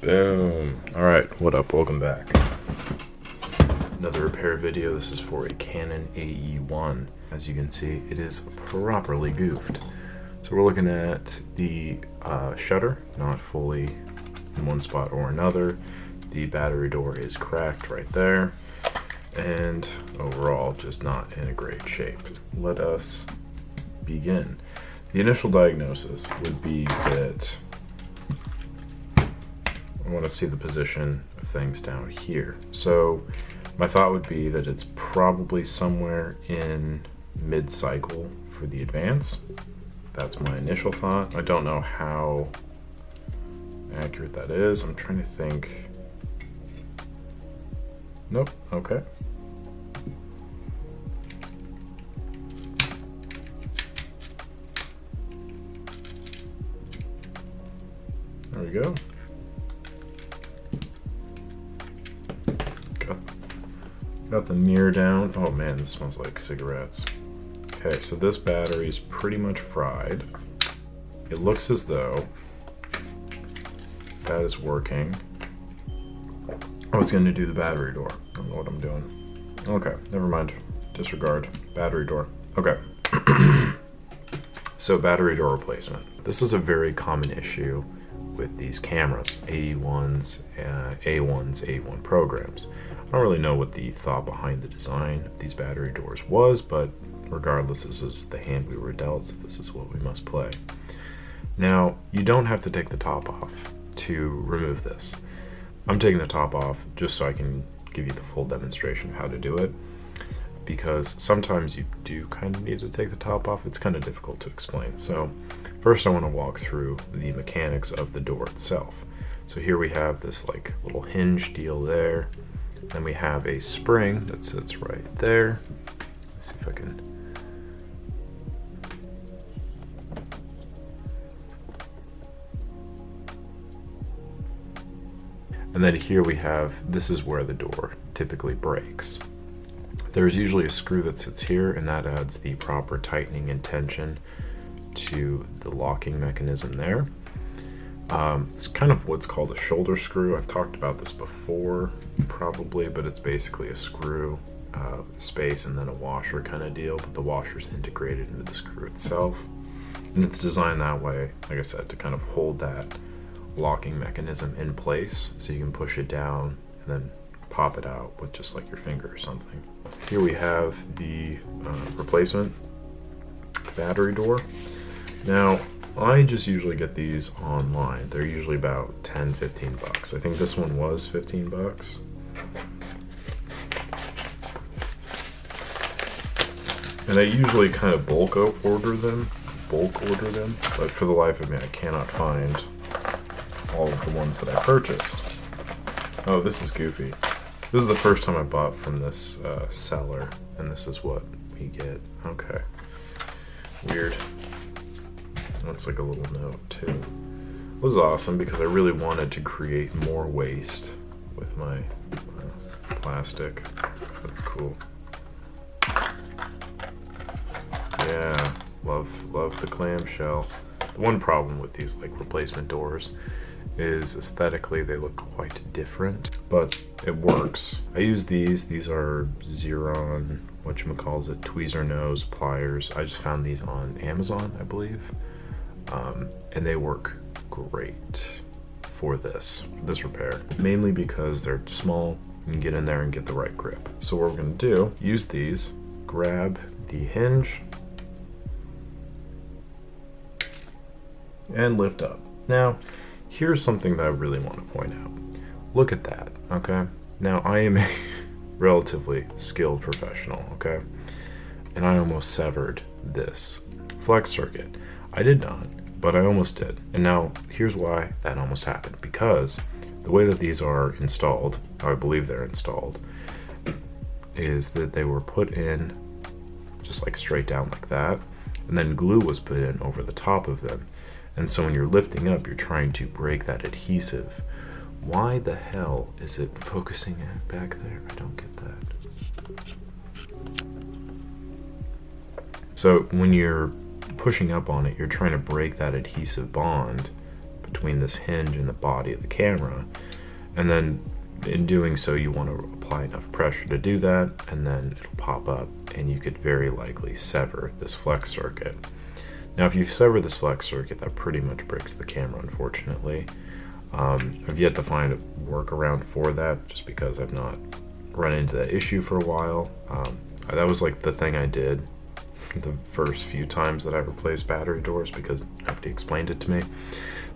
Boom. Alright, what up? Welcome back. Another repair video. This is for a Canon AE-1. As you can see, it is properly goofed. So we're looking at the shutter, not fully in one spot or another. The battery door is cracked right there. And overall, just not in a great shape. Let us begin. The initial diagnosis would be that I want to see the position of things down here. So my thought would be that it's probably somewhere in mid-cycle for the advance. That's my initial thought. I don't know how accurate that is. I'm trying to think. Nope, okay. There we go. Got the mirror down. Oh man, this smells like cigarettes. Okay, so this battery is pretty much fried. It looks as though that is working. I was going to do the battery door. I don't know what I'm doing. Okay, never mind. Disregard. Battery door. Okay. So battery door replacement. This is a very common issue with these cameras, AE-1s, A1s, A1 programs. I don't really know what the thought behind the design of these battery doors was, but regardless, this is the hand we were dealt, so this is what we must play. Now, you don't have to take the top off to remove this. I'm taking the top off just so I can give you the full demonstration of how to do it, because sometimes you do kind of need to take the top off. It's kind of difficult to explain. So first I want to walk through the mechanics of the door itself. So here we have this like little hinge deal there. Then we have a spring that sits right there. Let's see if I can. And then here we have, this is where the door typically breaks. There's usually a screw that sits here, and that adds the proper tightening and tension to the locking mechanism there. It's kind of what's called a shoulder screw. I've talked about this before, probably, but it's basically a screw, space, and then a washer kind of deal, but the washer's integrated into the screw itself. And it's designed that way, like I said, to kind of hold that locking mechanism in place, so you can push it down and then pop it out with just like your finger or something. Here we have the replacement battery door. Now, I just usually get these online. They're usually about 10-15 bucks. I think this one was 15 bucks. And I usually kind of bulk order them, but for the life of me, I cannot find all of the ones that I purchased. Oh, this is goofy. This is the first time I bought from this seller, and this is what we get. Okay. Weird. That's like a little note too. It was awesome because I really wanted to create more waste with my plastic. That's cool. Yeah, love the clamshell. The one problem with these like replacement doors is aesthetically they look quite different, but it works. I use these are Xeron, whatchamacallit, tweezer nose pliers. I just found these on Amazon, I believe. And they work great for this repair, mainly because they're small. You can get in there and get the right grip. So what we're gonna do, use these, grab the hinge, and lift up. Now, here's something that I really want to point out. Look at that, okay? Now, I am a relatively skilled professional, okay? And I almost severed this flex circuit. I did not, but I almost did. And now, here's why that almost happened. Because the way that these are installed, I believe they're installed, is that they were put in just like straight down like that, and then glue was put in over the top of them. And so when you're lifting up, you're trying to break that adhesive. Why the hell is it focusing it back there? I don't get that. So when you're pushing up on it, you're trying to break that adhesive bond between this hinge and the body of the camera. And then in doing so, you want to apply enough pressure to do that, and then it'll pop up and you could very likely sever this flex circuit. Now if you sever this flex circuit, that pretty much breaks the camera, unfortunately. I've yet to find a workaround for that, just because I've not run into that issue for a while. That was like the thing I did the first few times that I replaced battery doors, because nobody explained it to me.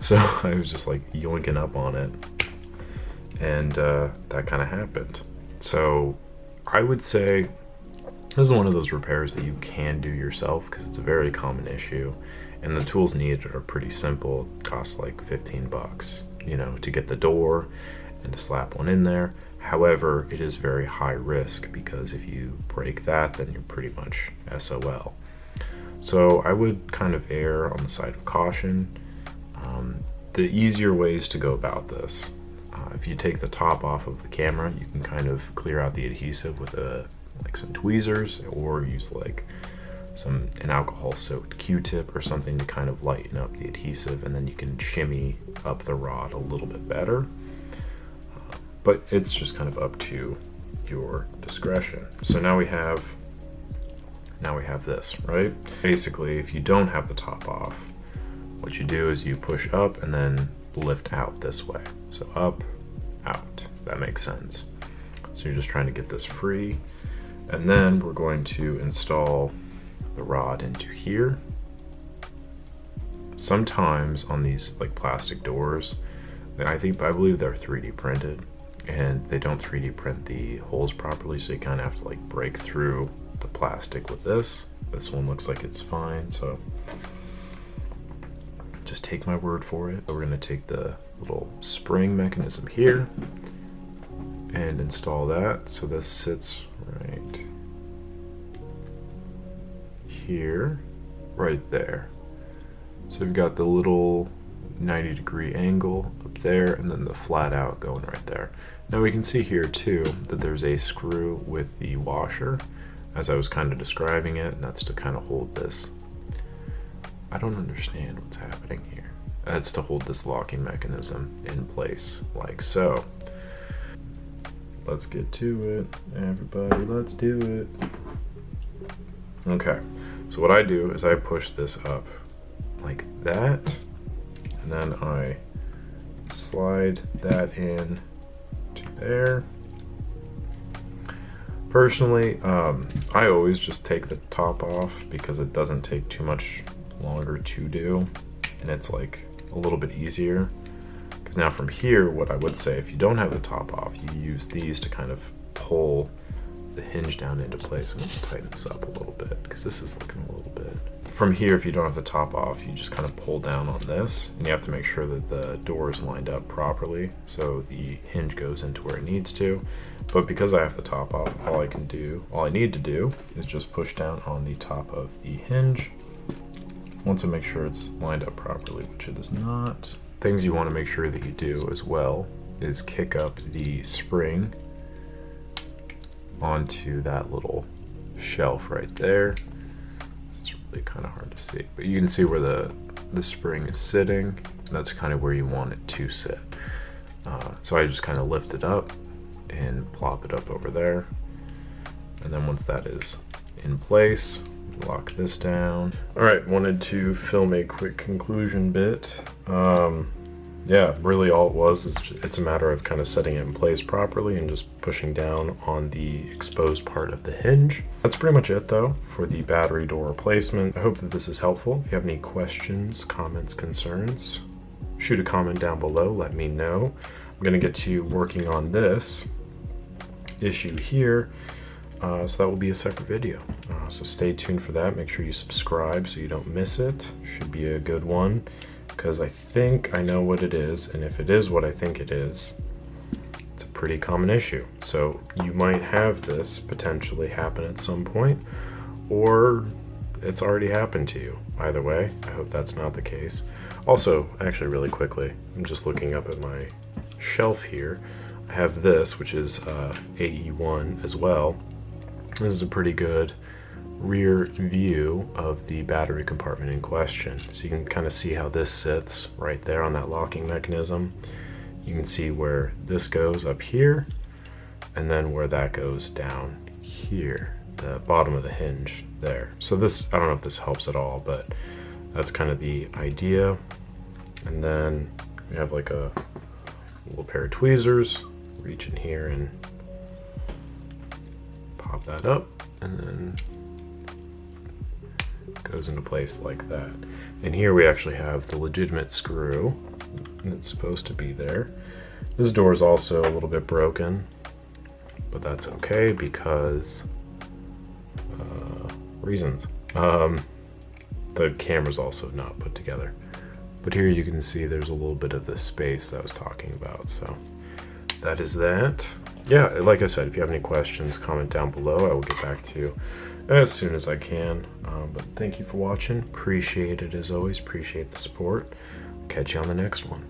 So I was just like yoinking up on it, and that kind of happened. So I would say this is one of those repairs that you can do yourself, because it's a very common issue, and the tools needed are pretty simple. It costs like 15 bucks, you know, to get the door and to slap one in there. However, it is very high risk, because if you break that, then you're pretty much SOL. So I would kind of err on the side of caution. The easier ways to go about this, if you take the top off of the camera, you can kind of clear out the adhesive with like some tweezers, or use like an alcohol soaked Q-tip or something to kind of lighten up the adhesive, and then you can shimmy up the rod a little bit better. But it's just kind of up to your discretion. So now we have this, right? Basically, if you don't have the top off, what you do is you push up and then lift out this way. So up, out, that makes sense. So you're just trying to get this free. And then we're going to install the rod into here. Sometimes on these like plastic doors, I believe they're 3D printed, and they don't 3D print the holes properly, so you kind of have to like break through the plastic with this. This one looks like it's fine, so just take my word for it. So we're going to take the little spring mechanism here and install that. So this sits right here, right there. So we've got the little 90-degree angle up there, and then the flat out going right there. Now we can see here too that there's a screw with the washer, as I was kind of describing it, and that's to kind of hold this. I don't understand what's happening here. That's to hold this locking mechanism in place, like so. Let's get to it, everybody, let's do it. Okay, so what I do is I push this up like that, and then I slide that in to there. Personally, I always just take the top off, because it doesn't take too much longer to do, and it's like a little bit easier. Because now from here, what I would say, if you don't have the top off, you use these to kind of pull the hinge down into place. I'm going to tighten this up a little bit, because this is looking a little bit. From here, if you don't have the top off, you just kind of pull down on this, and you have to make sure that the door is lined up properly so the hinge goes into where it needs to. But because I have the top off, all I need to do is just push down on the top of the hinge. Once I make sure it's lined up properly, which it is not. Things you want to make sure that you do as well is kick up the spring onto that little shelf right there. It's really kind of hard to see, but you can see where the spring is sitting. That's kind of where you want it to sit. So I just kind of lift it up and plop it up over there, and then once that is in place, lock this down. All right, wanted to film a quick conclusion bit. Yeah, really all it was is it's a matter of kind of setting it in place properly and just pushing down on the exposed part of the hinge. That's pretty much it though for the battery door replacement. I hope that this is helpful. If you have any questions, comments, concerns, shoot a comment down below, let me know. I'm gonna get to working on this issue here, so that will be a separate video. So stay tuned for that. Make sure you subscribe so you don't miss it. Should be a good one, because I think I know what it is, and if it is what I think it is, it's a pretty common issue. So you might have this potentially happen at some point, or it's already happened to you. Either way, I hope that's not the case. Also, actually really quickly, I'm just looking up at my shelf here. I have this, which is AE-1 as well. This is a pretty good rear view of the battery compartment in question. So you can kind of see how this sits right there on that locking mechanism. You can see where this goes up here, and then where that goes down here, the bottom of the hinge there. So this, I don't know if this helps at all, but that's kind of the idea. And then we have like a little pair of tweezers. Reach in here and pop that up, and then it goes into place like that. And here we actually have the legitimate screw that's supposed to be there. This door is also a little bit broken, but that's okay because reasons. The camera's also not put together. But here you can see there's a little bit of the space that I was talking about. So that is that. Yeah, like I said, if you have any questions, comment down below. I will get back to you as soon as I can. But thank you for watching. Appreciate it as always. Appreciate the support. Catch you on the next one.